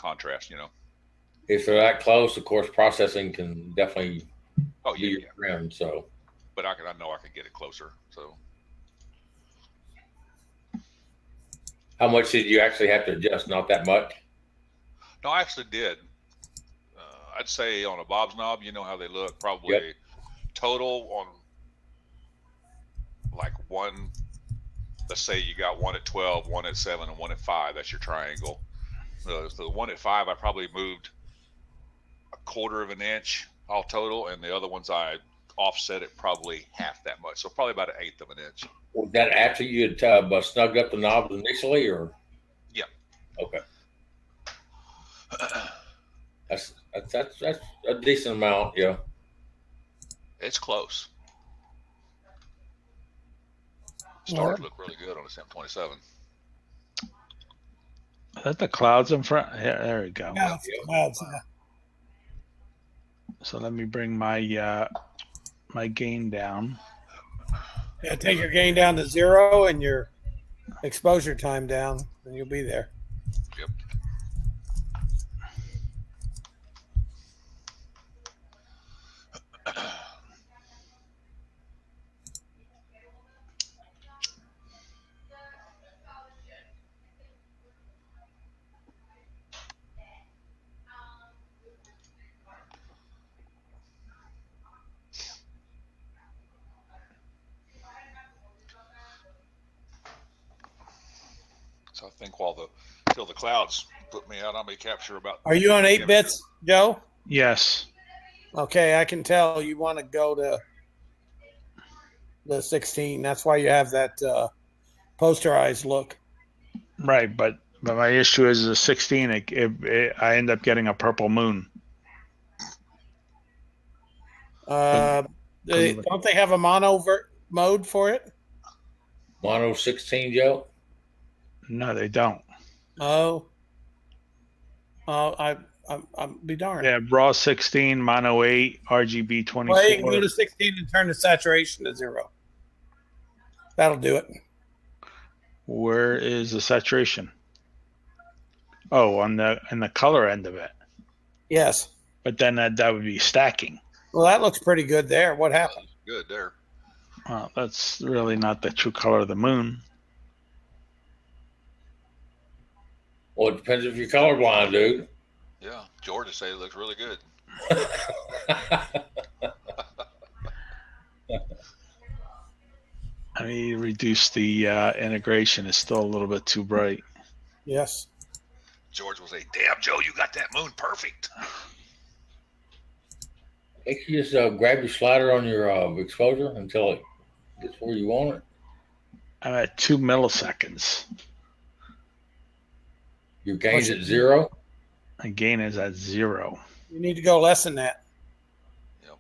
contrast, If they're that close, of course, processing can definitely Oh, be yeah, your yeah. friend. So, But I know I can get it closer. So how much did you actually have to adjust? Not that much. no, I actually did. I'd say on a Bob's knob, you know how they look. Yep. Probably total on like one. Let's say you got one at 12, one at 7, and one at 5. That's your triangle. The one at 5, I probably moved a quarter of an inch all total, and the other ones I offset it probably half that much. So probably about an eighth of an inch. Was that after you had snugged up the knobs initially, or Yeah. okay? That's a decent amount. Yeah. It's close. Stars look really good on a SIM-27. Is that the clouds in front? Yeah, there we go. Yeah, clouds. So let me bring my my gain down. Yeah, take your gain down to 0 and your exposure time down, and you'll be there. Yep. So I think till the clouds put me out, I may capture about. Are you on 8 bits, Joe? Yes. Okay, I can tell you want to go to the 16. That's why you have that posterized look. Right, but my issue is the 16. I end up getting a purple moon. Don't they have a mono mode for it? Mono 16, Joe? No, they don't. Oh, I'm be darned. Yeah, raw 16, mono 8, RGB 24. Well, you can go to 16 and turn the saturation to 0. That'll do it. Where is the saturation? Oh, in the color end of it. Yes. But then that would be stacking. Well, that looks pretty good there. What happened? Good there. Well, that's really not the true color of the moon. Well, it depends if you're colorblind, dude. Yeah, George would say it looks really good. I mean, reduce the integration. It's still a little bit too bright. Yes. George will say, "Damn, Joe, you got that moon perfect." You just grab your slider on your exposure until it gets where you want it. I'm at 2 milliseconds. Your gain's at 0? My gain is at 0. You need to go less than that. Yep.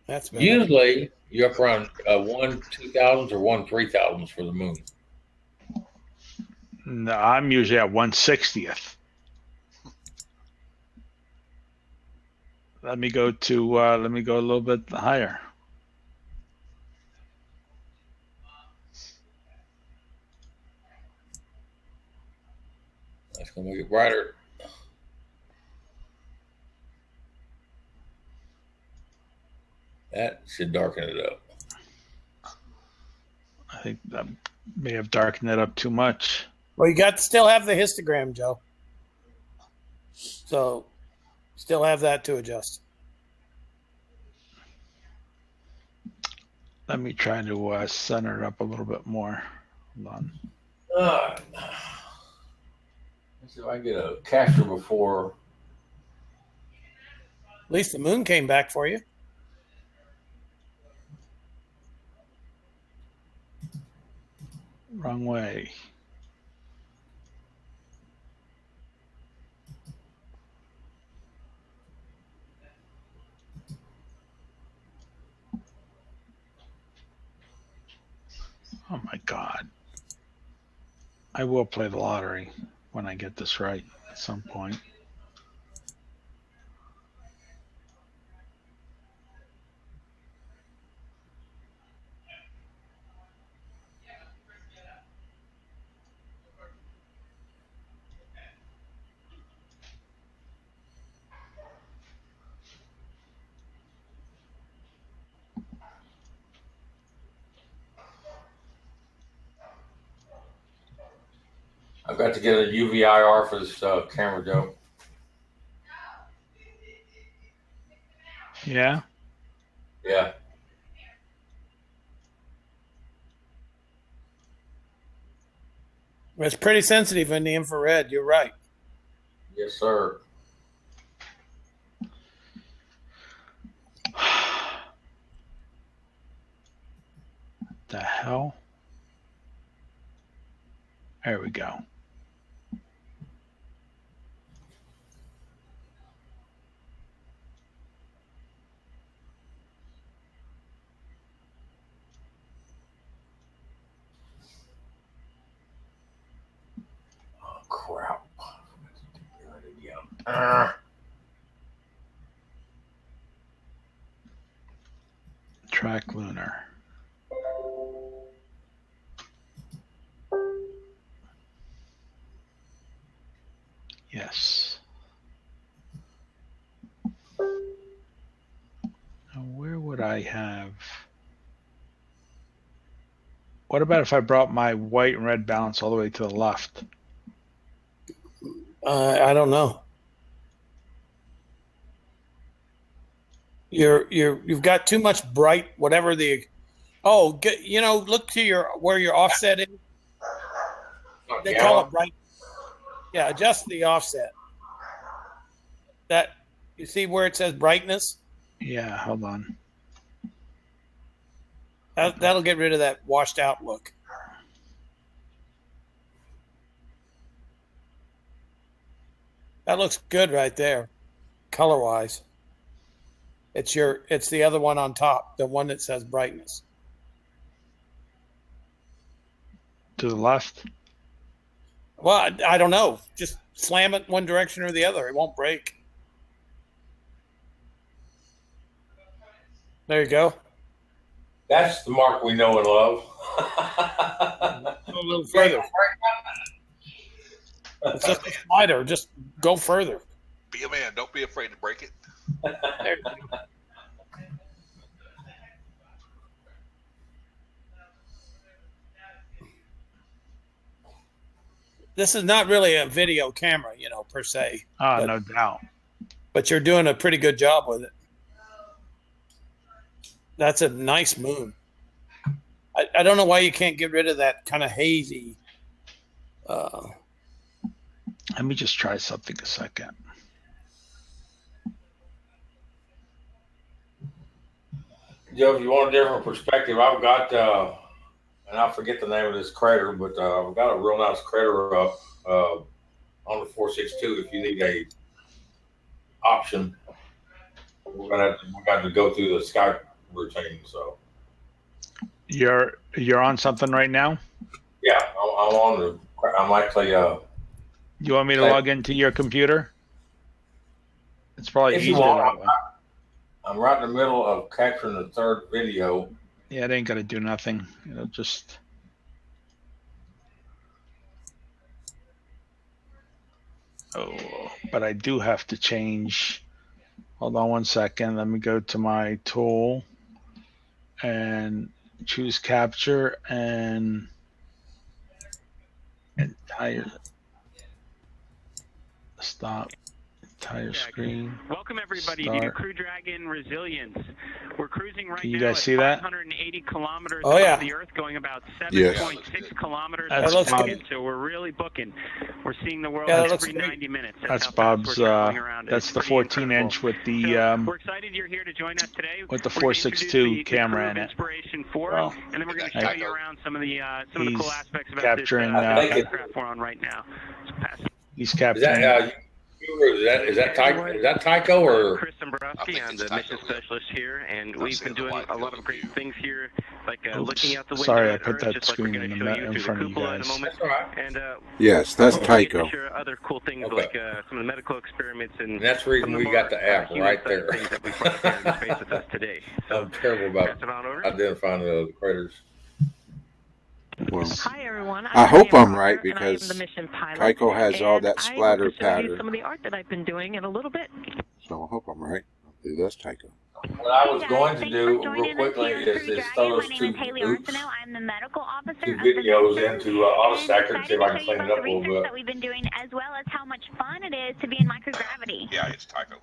That's better. Usually, you're up around 1 2,000 or 1 3,000 for the moon. No, I'm usually at 1/60th. Let me go a little bit higher. That's going to make it brighter. That should darken it up. I think that may have darkened it up too much. Well, you got to still have the histogram, Joe. So, still have that to adjust. Let me try to center it up a little bit more. Hold on. Let's see if I get a capture before. At least the moon came back for you. Wrong way. Oh my God. I will play the lottery when I get this right at some point. I got to get a UVIR for this camera, Joe. Yeah. Yeah. It's pretty sensitive in the infrared. You're right. Yes, sir. The hell? There we go. Oh, crap. Track lunar. Yes. Now, where would I have? What about if I brought my white and red balance all the way to the left? I don't know. You've got too much bright whatever the. Oh, look to where your offset is. They call it bright. Yeah, adjust the offset. That you see where it says brightness? Yeah, hold on. That'll get rid of that washed out look. That looks good right there, color wise. It's the other one on top, the one that says brightness. To the left? Well, I don't know. Just slam it one direction or the other. It won't break. There you go. That's the mark we know and love. Go a little further. It's just a slider. Just go further. Be a man. Don't be afraid to break it. There you go. This is not really a video camera, per se. Oh, no doubt. But you're doing a pretty good job with it. That's a nice moon. I don't know why you can't get rid of that kind of hazy. Let me just try something a second. Joe, if you want a different perspective, I've got, and I forget the name of this crater, but I've got a real nice crater up on the 462. If you need a option, we got to go through the Skype routine. So You're on something right now? yeah, I'm actually. You want me to log into your computer? It's probably If easier you want, that way. I'm right in the middle of capturing the third video. Yeah, it ain't gonna do nothing. It'll just. Oh, but I do have to change. Hold on 1 second. Let me go to my tool and choose capture and entire stop. Entire screen. Welcome everybody Start. to Crew Dragon Resilience. We're cruising right Can you now guys at see that? 580 kilometers Oh, above yeah. the Earth, going about Yes. 7.6 kilometers That's per Bob. second. So we're really booking. We're seeing the world Yeah, that every looks great. 90 minutes. That's how fast Bob's. we're traveling around. That's It's the pretty 14 incredible. inch with the So we're excited you're here to join us today. with the We're gonna 462 introduce the camera crew in of it. Inspiration 4, Well, and then we're going to Hey. show you around some of the cool He's aspects about capturing, this uh, aircraft we're on right now. So pass. He's Is capturing. that is that Tycho or? Chris I Dombrowski. think I'm it's the Tycho, mission yeah. specialist here, and I'm we've seeing been the doing wide a lot field of great view. things here, like Oops. looking out the window Sorry, I at put Earth, that just like we're screen going to in show the- you in through front the of you cupola in a guys. moment. That's all right. And Yes, that's we'll get to Tycho. share other cool things Okay. like some of the medical experiments and And that's the reason some of we the got more, the app human right side there. things that we brought here into space with us today. So I'm terrible pass about it on over. identifying the craters. Well, Hi everyone. I hope Diane I'm right Walker, and I am because the mission pilot. Tycho has all and that I splatter will just show you pattern. some of the art that I've been doing in a little bit. So I hope I'm right. That's Tycho. What I was Hey going guys, to thanks do for real joining us quickly here on is Crew throw Dragon. My those name two is Haley oops, Arsenault. I'm the medical officer two of the videos mission, into and AutoStacker and see excited if I to can show you clean it about the up a little research bit. that we've been doing, as well as how much fun it is to be in microgravity. Yeah, it's Tycho.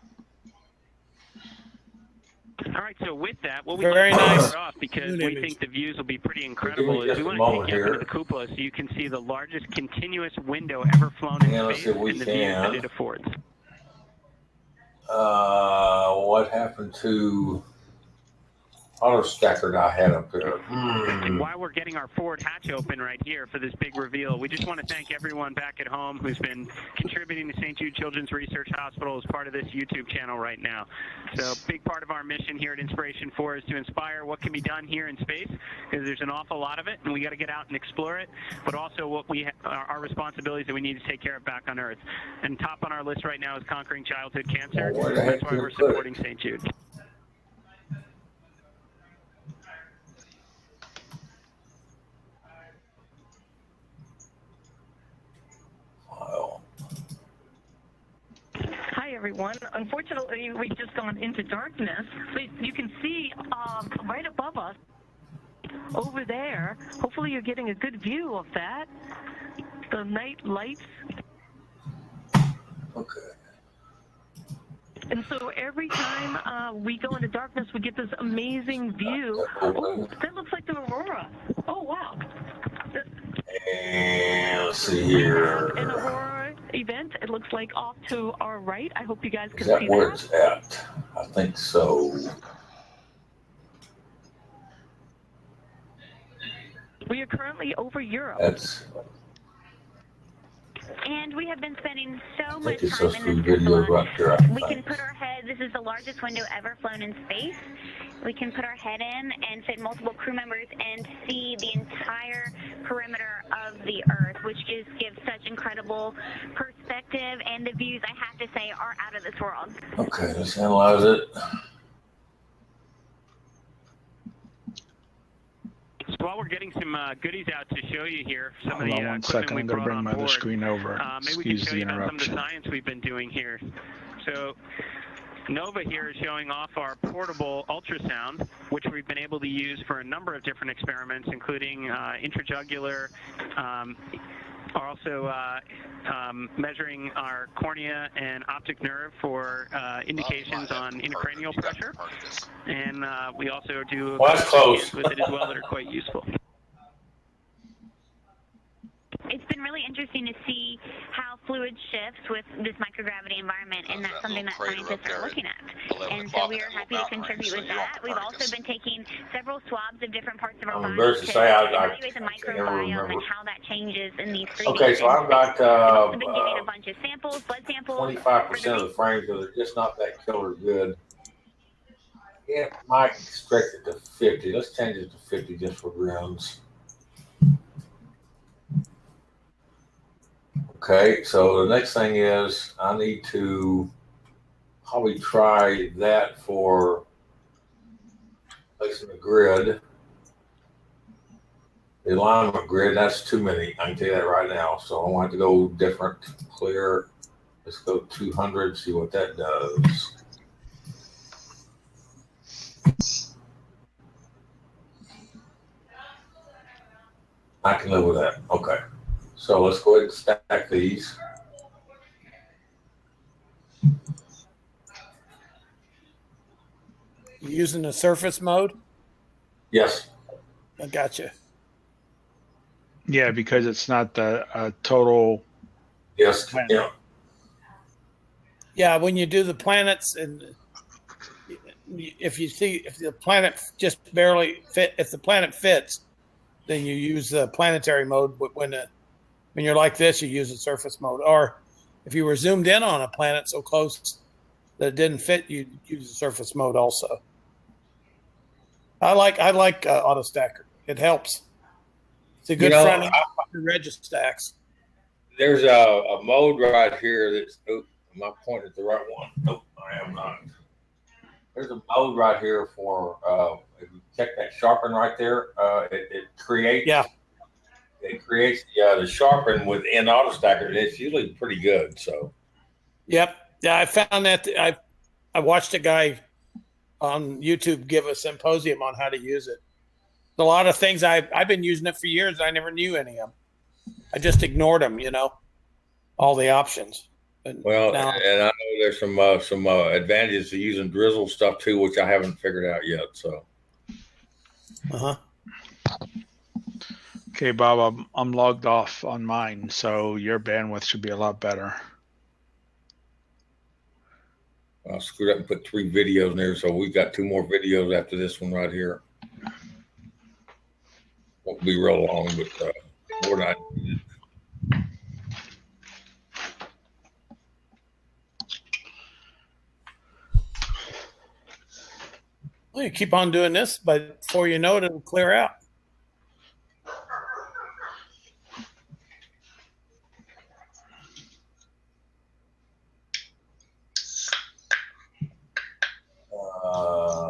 All right, so with that, what we Very want to nice. start off, because Moon we image. think the views will be pretty Give incredible, me is just we a want to moment take you up into here. the cupola so you can see the largest continuous window ever flown in And let's see space if we and the views that can. it affords. What happened to AutoStacker that I had up there? And while we're getting our forward hatch open right here for this big reveal, we just want to thank everyone back at home who's been contributing to St. Jude Children's Research Hospital as part of this YouTube channel right now. So a big part of our mission here at Inspiration 4 is to inspire what can be done here in space, because there's an awful lot of it, and we got to get out and explore it, but also what our responsibilities that we need to take care of back on Earth. And top on our list right now is conquering childhood cancer. Well, where the heck That's why did we're it put it? supporting St. Jude. Well, Hi, everyone. Unfortunately, we've just gone into darkness. But you can see right above us, over there, hopefully you're getting a good view of that. The night lights. okay. And so every time we go into darkness, we get this amazing view. Oh, that looks like the aurora. Oh, wow. And let's see An here. aurora event. It looks like off to our right. I hope you guys Is can that see where that. it's at? I think so. We are currently over Europe. That's. And we have been spending so I much think it's time those in two this videos cupola. right there. I We can think. put our head, this is the largest window ever flown in space. We can put our head in and fit multiple crew members and see the entire perimeter of the Earth, which just gives such incredible perspective, and the views, I have to say, are out of this world. Okay, let's analyze it. So while we're getting some goodies out to show you here, some Hold of the on one equipment second. we I'm going to brought bring on my other board, screen over. maybe we can Excuse show the you some of the interruption. science we've been doing here. So Nova here is showing off our portable ultrasound, which we've been able to use for a number of different experiments, including intrajugular, also measuring our cornea and optic nerve for indications on intracranial pressure. And we also do Well, that's close. with it as well that are quite useful. It's been really interesting to see how fluid shifts with this microgravity environment, and that's something that scientists are looking at. And so we are happy to contribute with that. We've also been taking several swabs of different parts of our I'm body embarrassed to to say I evaluate the can never microbiome remember. and how that changes in these 3D Okay, so I've got We've also been getting a bunch of samples, blood samples. 25% of the frames because they're just not that killer good. It might stretch it to 50. Let's change it to 50 just for grins. Okay, so the next thing is I need to probably try that for placing the grid. The alignment grid, that's too many. I can tell you that right now. So I want to go different, clear. Let's go 200, see what that does. I can live with that. Okay. So let's go ahead and stack these. You using the surface mode? Yes. I gotcha. Yeah, because it's not the total. Yes. Planet. Yeah. Yeah, when you do the planets, and if the planet just barely fit, if the planet fits, then you use the planetary mode. But when you're like this, you use the surface mode. Or if you were zoomed in on a planet so close that it didn't fit, you use the surface mode also. I like auto stacker. It helps. It's a good front end for registacks. There's a mode right here that's. Oh, am I pointing at the right one? Nope, I am not. There's a mode right here for. If you check that sharpen right there, it creates. Yeah. It creates the sharpen within AutoStacker. It's usually pretty good. So. Yep. Yeah, I found that. I watched a guy on YouTube give a symposium on how to use it. A lot of things I've been using it for years. I never knew any of them. I just ignored them, all the options. Well, and I know there's some advantages to using drizzle stuff too, which I haven't figured out yet. So. Okay, Bob, I'm logged off on mine, so your bandwidth should be a lot better. I screwed up and put 3 videos in there, so we've got 2 more videos after this one right here. Won't be real long, but more than I needed. Well, you keep on doing this, but before you know it, it'll clear out.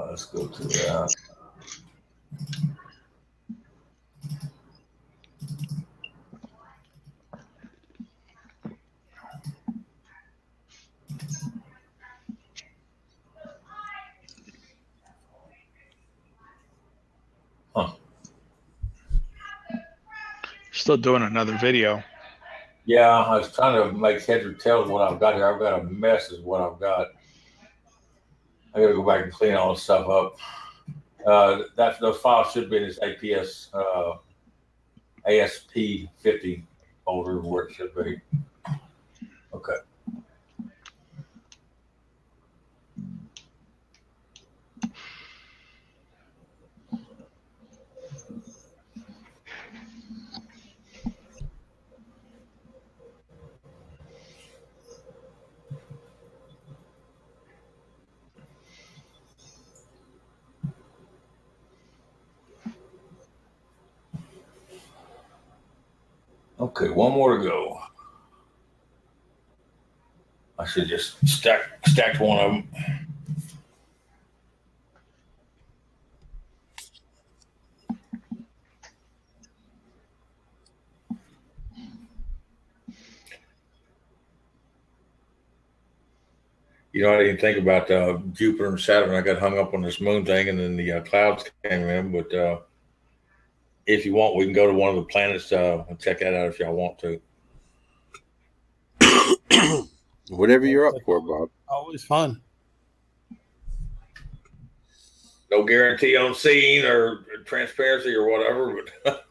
Let's go to that. Huh. Still doing another video. Yeah, I was trying to make heads or tails of what I've got here. I've got a mess is what I've got. I got to go back and clean all this stuff up. Those files should be in this ASP50 folder where it should be. Okay. Okay, one more to go. I should just stacked one of them. I didn't think about Jupiter and Saturn. I got hung up on this moon thing, and then the clouds came in. But if you want, we can go to one of the planets and check that out if y'all want to. Whatever you're up for, Bob. Always fun. No guarantee on seeing or transparency or whatever, but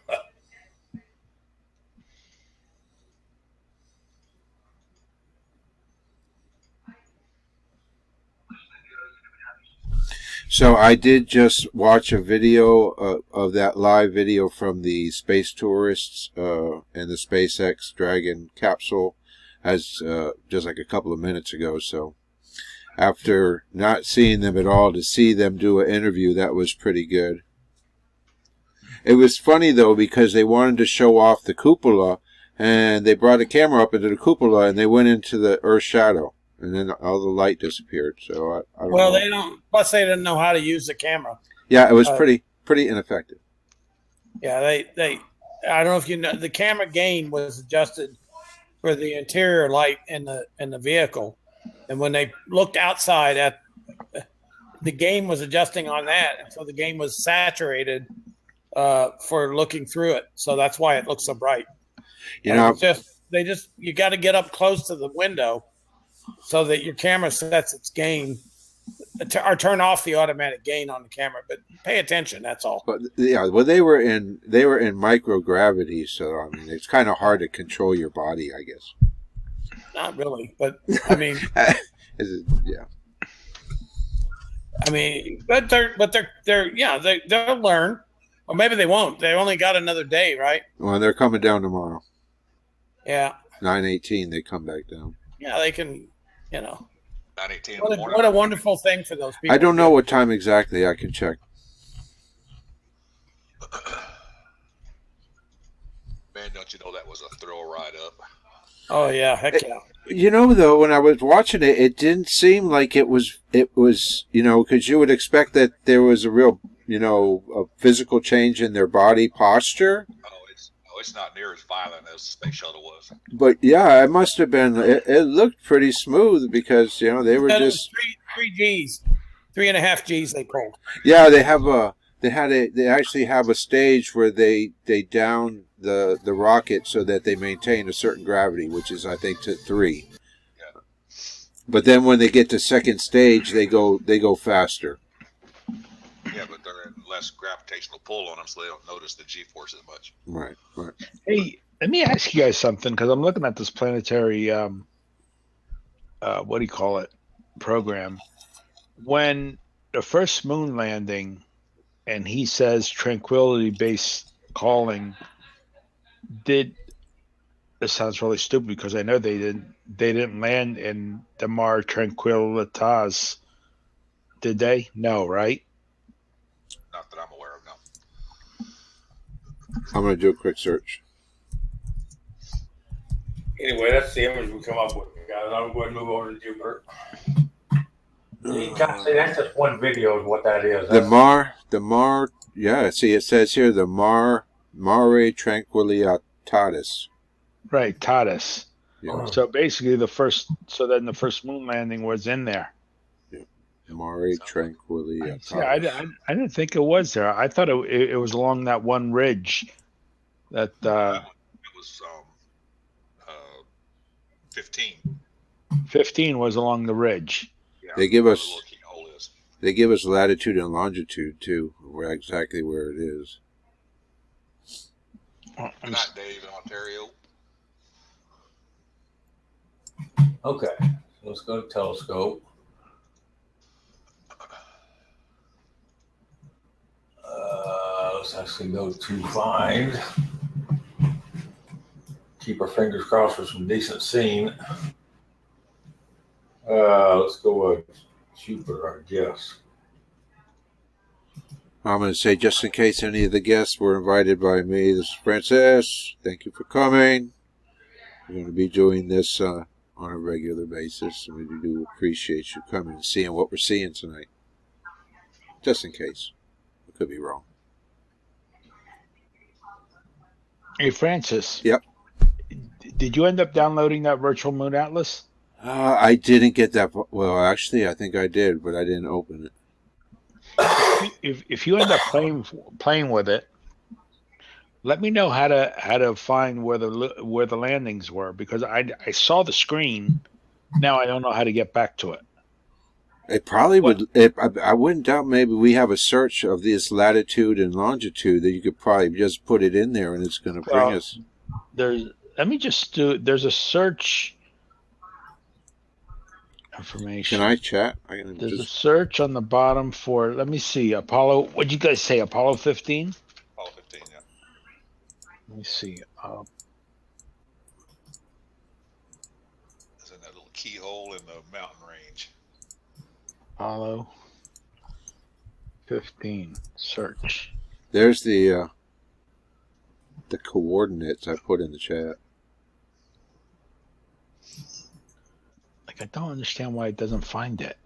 So I did just watch a video of that live video from the space tourists and the SpaceX Dragon capsule as just like a couple of minutes ago. So after not seeing them at all, to see them do an interview, that was pretty good. It was funny, though, because they wanted to show off the cupola, and they brought a camera up into the cupola, and they went into the Earth's shadow, and then all the light disappeared. So I don't know. They don't. Plus, they didn't know how to use the camera. Yeah, it was pretty ineffective. Yeah, they. I don't know if you know, the camera gain was adjusted for the interior light in the vehicle, and when they looked outside at the gain was adjusting on that, and so the gain was saturated for looking through it. So that's why it looks so bright. You got to get up close to the window so that your camera sets its gain, or turn off the automatic gain on the camera. But pay attention. That's all. But yeah, well, they were in microgravity, so I mean, it's kind of hard to control your body, I guess. Not really, but I mean, yeah. I mean, but they'll learn, or maybe they won't. They only got another day, right? Well, they're coming down tomorrow. Yeah. 9:18, they come back down. Yeah, they can, 9:18. What a wonderful thing for those people. I don't know what time exactly. I can check. Man, don't you know that was a thrill ride up? Oh yeah, heck yeah. Though, when I was watching it, it didn't seem like it was, because you would expect that there was a real, a physical change in their body posture. It's not near as violent as the space shuttle was. But yeah, it must have been. It looked pretty smooth because they were just 3 Gs. 3.5 Gs they pulled. Yeah, they actually have a stage where they down the rocket so that they maintain a certain gravity, which is I think to 3. Yeah. But then when they get to second stage, they go faster. Yeah, but they're in less gravitational pull on them, so they don't notice the G-force as much. Right. Hey, let me ask you guys something, because I'm looking at this planetary, what do you call it, program. When the first moon landing, and he says tranquility-based calling, it sounds really stupid because I know they didn't land in the Mar Tranquilitas, did they? No, right? Not that I'm aware of, no. I'm going to do a quick search. Anyway, that's the image we come up with, guys. I'm going to move over to Jupiter. You can't see, that's just one video of what that is. The Mar, yeah, see, it says here the Mare Tranquillitatis. Right, Tatis. Yeah. So basically, the first moon landing was in there. Yeah. Mare Tranquillitatis. See, I didn't think it was there. I thought it was along that one ridge. That It was 15. 15 was along the ridge. Yeah, They give where us- the little keyhole is. They give us latitude and longitude too, exactly where it is. I'm Good night, Dave in Ontario. Okay, so let's go to telescope. Let's actually go to find. Keep our fingers crossed for some decent scene. Let's go with Jupiter, I guess. I'm going to say, just in case any of the guests were invited by me, this is Francis. Thank you for coming. We're going to be doing this on a regular basis, and we do appreciate you coming and seeing what we're seeing tonight. Just in case. I could be wrong. Hey, Francis. Yep. Did you end up downloading that virtual moon atlas? I didn't get that. Well, actually, I think I did, but I didn't open it. If you end up playing with it, let me know how to find where the landings were, because I saw the screen. Now I don't know how to get back to it. It probably would. I wouldn't doubt maybe we have a search of this latitude and longitude that you could probably just put it in there and it's going to bring us. Let me just do. There's a search information. Can I chat? There's a search on the bottom for. Let me see. Apollo. What'd you guys say? Apollo 15. Apollo 15, yeah. Let me see. It's in that little keyhole in the mountain range. Apollo 15 search. There's the coordinates I put in the chat. Like, I don't understand why it doesn't find it.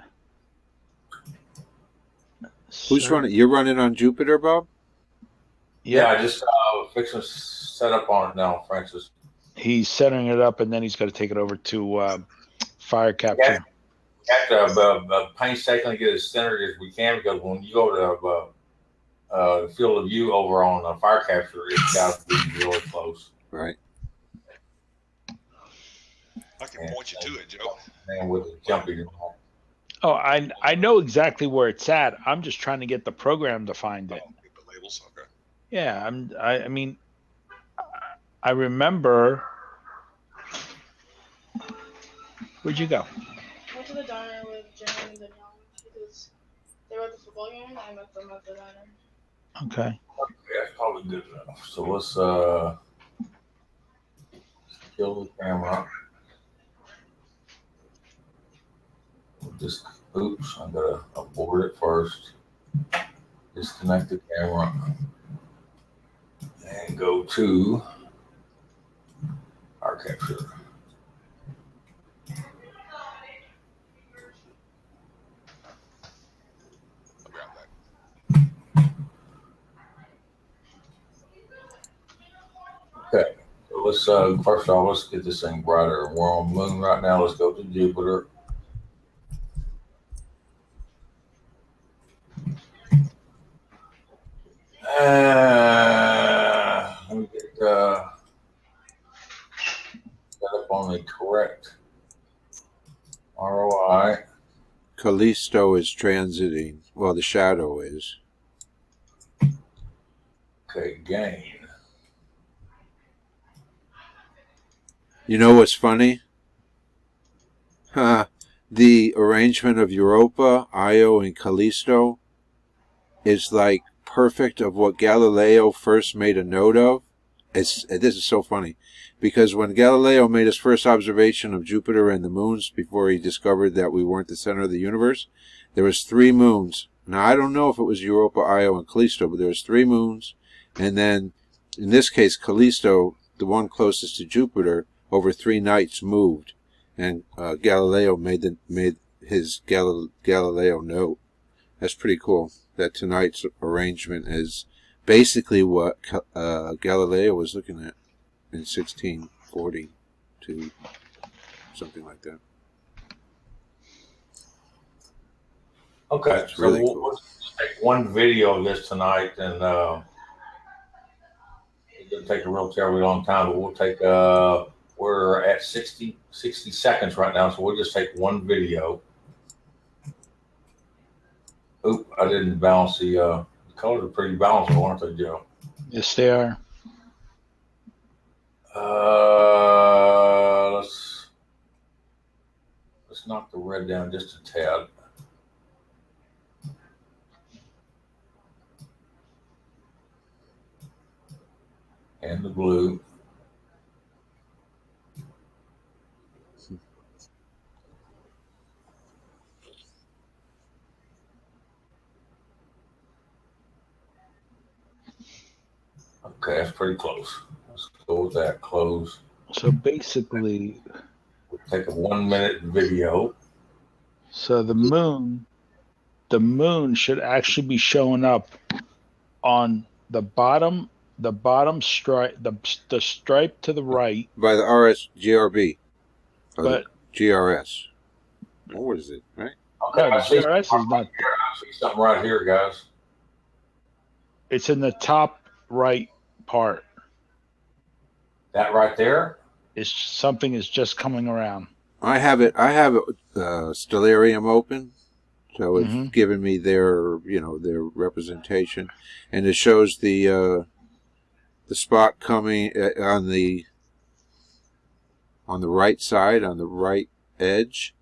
Who's running? You're running on Jupiter, Bob? Yeah, I just fixing to set up on it now, Francis. He's setting it up, and then he's got to take it over to fire capture. Yeah. We have to painstakingly get as centered as we can, because when you go to the field of view over on fire capture, it's got to be really close. Right. I can point you to it, Joe. And with the jumping. Oh, I know exactly where it's at. I'm just trying to get the program to find it. Get the labels, okay. Yeah, I mean, I remember. Where'd you go? I went to the diner with Jen and Danielle because they were at the football game, and I met them at the diner. Okay. Yeah, that's probably good enough. So let's kill the camera. Just oops, I'm gonna abort it first. Disconnect the camera and go to our capture. I'll grab that. Okay, so let's first off, let's get this thing brighter. We're on the moon right now. Let's go to Jupiter. Callisto is transiting. Well, the shadow is. Okay, gain. You know what's funny? The arrangement of Europa, Io, and Callisto is like perfect of what Galileo first made a note of. This is so funny, because when Galileo made his first observation of Jupiter and the moons before he discovered that we weren't the center of the universe, there was 3 moons. Now I don't know if it was Europa, Io, and Callisto, but there was 3 moons, and then in this case Callisto, the one closest to Jupiter, over 3 nights moved, and Galileo made his Galileo note. That's pretty cool. That tonight's arrangement is basically what Galileo was looking at in 1642, something like that. Okay, That's so really we'll cool. just take one video of this tonight, and it doesn't take a real terribly long time, but we'll take, we're at 60 seconds right now, so we'll just take one video. Oop, I didn't balance the colors are pretty balanced, aren't they, Joe? Yes, they are. Let's knock the red down just a tad. And the blue. Okay, that's pretty close. Let's go with that. Close. So basically, We'll take a 1-minute video. so the moon should actually be showing up on the bottom stripe, the stripe to the right. By the GRB. But GRS. What is it, right? Okay, no, the I see GRS is not. I see something right here, guys. It's in the top right part. That right there? Something is just coming around. I have it Stellarium open, so it's giving me their representation, and it shows the spot coming on the right side, on the right edge.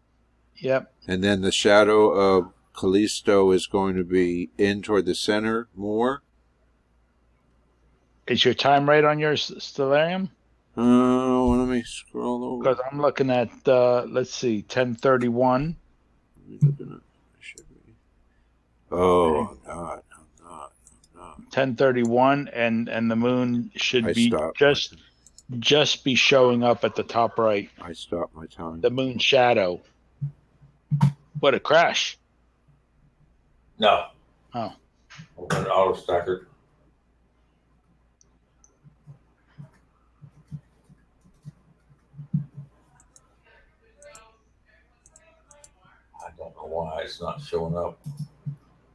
Yep. And then the shadow of Callisto is going to be in toward the center more. Is your time right on your Stellarium? Let me scroll over. Because I'm looking at, let's see, 1031. Oh, I'm not. 1031, and the moon should be just be showing up at the top right. I stopped my time. The moon shadow. What a crash! No. Oh. We're going to auto stacker. I don't know why it's not showing up.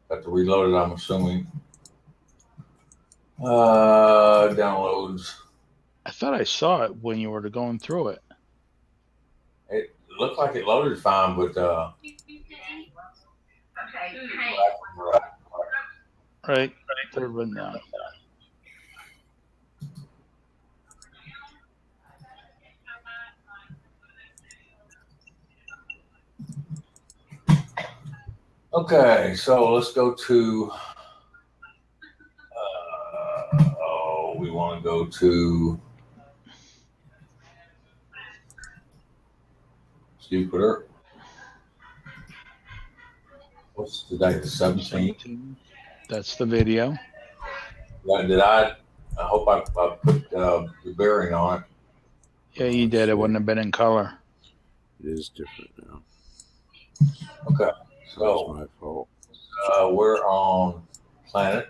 Got to reload it, I'm assuming. Downloads. I thought I saw it when you were going through it. It looked like it loaded fine, but right, third one down. okay, so let's go to we want to go to Jupiter. What's the date? The 17th. That's the video. I hope I put the bearing on it. Yeah, you did. It wouldn't have been in color. It is different now. Okay, so that's my fault. We're on planet,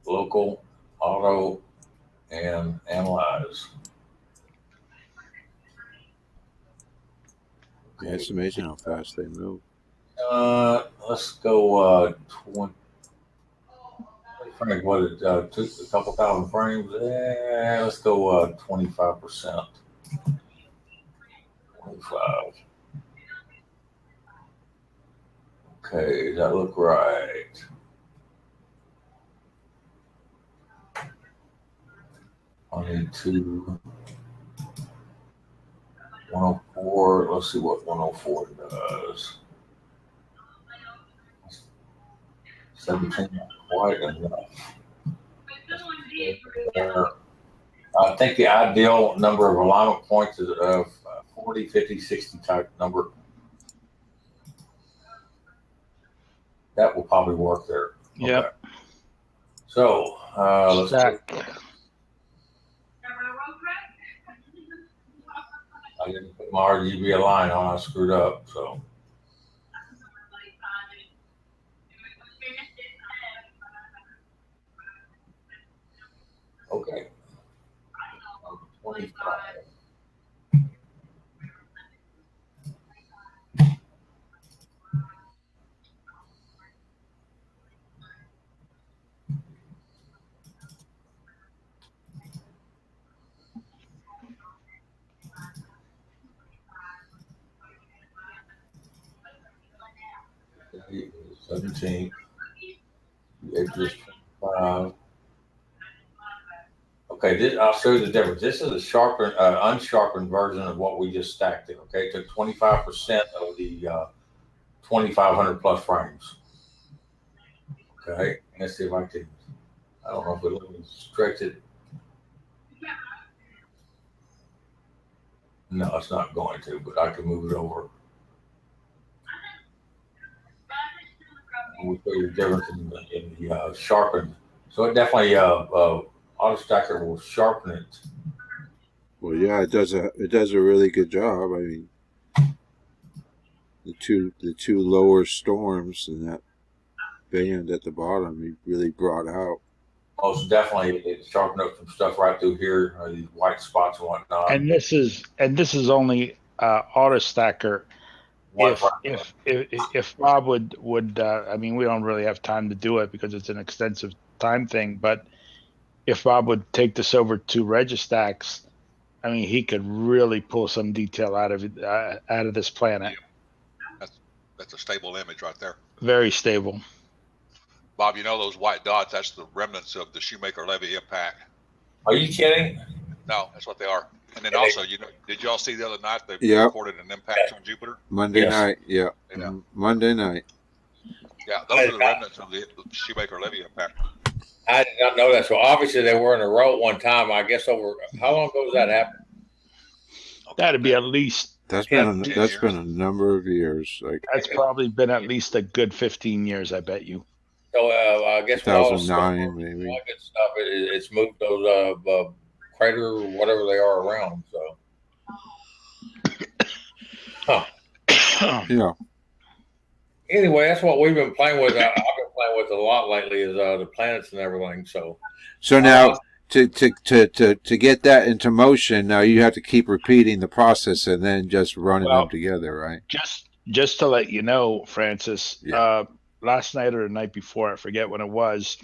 local, auto, and analyze. Yeah, it's amazing how fast they move. Let's go 20. What it took a couple thousand frames. Let's go 25%. 25. Okay, does that look right? I need 104. Let's see what 104 does. 17, not quite enough. I think the ideal number of alignment points is 40, 50, 60 type number. That will probably work there. Yep. Okay. So let's Stack. I didn't put my RGB line on. I screwed up. So. Okay. 25. Okay, 17. The edge is 25. Okay, I'll show you the difference. This is a sharpened, unsharpened version of what we just stacked in. Okay, it took 25% of the 2,500 plus frames. Okay, let's see if I can. I don't know if it'll let me stretch it. No, it's not going to, but I can move it over. We'll show you the difference in the sharpened. So it definitely auto stacker will sharpen it. Well, yeah, it does a really good job. I mean, the two lower storms and that band at the bottom, he really brought out. Most definitely, it sharpened up some stuff right through here, these white spots and whatnot. And this is only auto stacker. If Bob would I mean, we don't really have time to do it because it's an extensive time thing, but if Bob would take this over to Registacks, I mean, he could really pull some detail out of this planet. Yeah. That's a stable image right there. Very stable. Bob, you know those white dots? That's the remnants of the Shoemaker-Levy impact. Are you kidding? No, that's what they are. And then also, did y'all see the other night they recorded an impact on Jupiter? Monday night, yeah. Monday night. Yeah, those are the remnants of the Shoemaker-Levy impact. I did not know that. So obviously they were in a row at one time. I guess over how long ago was that happen? That'd be at least. That's been a number of years. Like that's probably been at least a good 15 years, I bet you. So I guess 2009 maybe. All good stuff. It's moved those crater or whatever they are around. So. Yeah. Anyway, that's what we've been playing with. I've been playing with a lot lately is the planets and everything. So now to get that into motion, now you have to keep repeating the process and then just running them together, right? Just to let you know, Francis, last night or the night before, I forget when it was,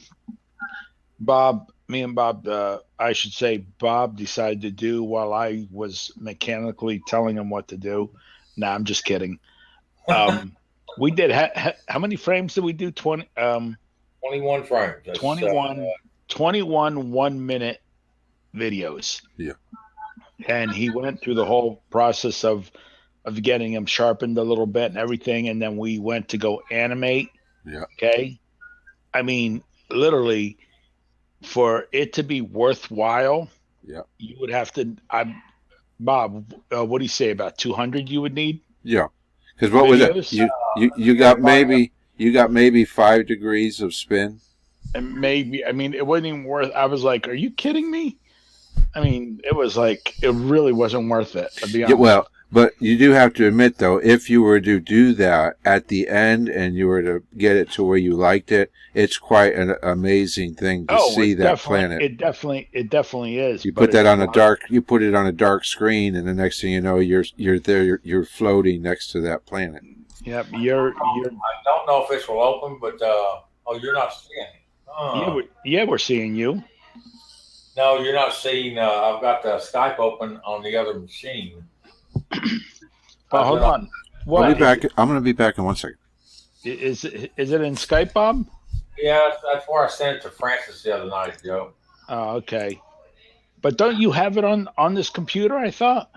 me and Bob, I should say Bob decided to do while I was mechanically telling him what to do. Nah, I'm just kidding. We did. How many frames did we do? 21 frames. That's, 21 1-minute videos. Yeah. And he went through the whole process of getting them sharpened a little bit and everything. And then we went to go animate. Yeah. Okay. I mean, literally, for it to be worthwhile, you would have to. Bob, what do you say, about 200? You would need. Yeah. Because what was it? You got maybe 5 degrees of spin. And maybe, I mean, it wasn't even worth. I was like, "Are you kidding me?" I mean, it was like it really wasn't worth it. To be honest. Yeah, well, but you do have to admit, though, if you were to do that at the end and you were to get it to where you liked it, it's quite an amazing thing to see that planet. It definitely is. You put that on you put it on a dark screen, and the next thing you know, you're there, you're floating next to that planet. Yep, I don't know if this will open, but you're not seeing it. We're seeing you. No, you're not seeing. I've got the Skype open on the other machine. Hold on. I'll be back. I'm going to be back in 1 second. Is it in Skype, Bob? Yeah, that's where I sent it to Francis the other night, Joe. Oh, okay. But don't you have it on this computer? I thought.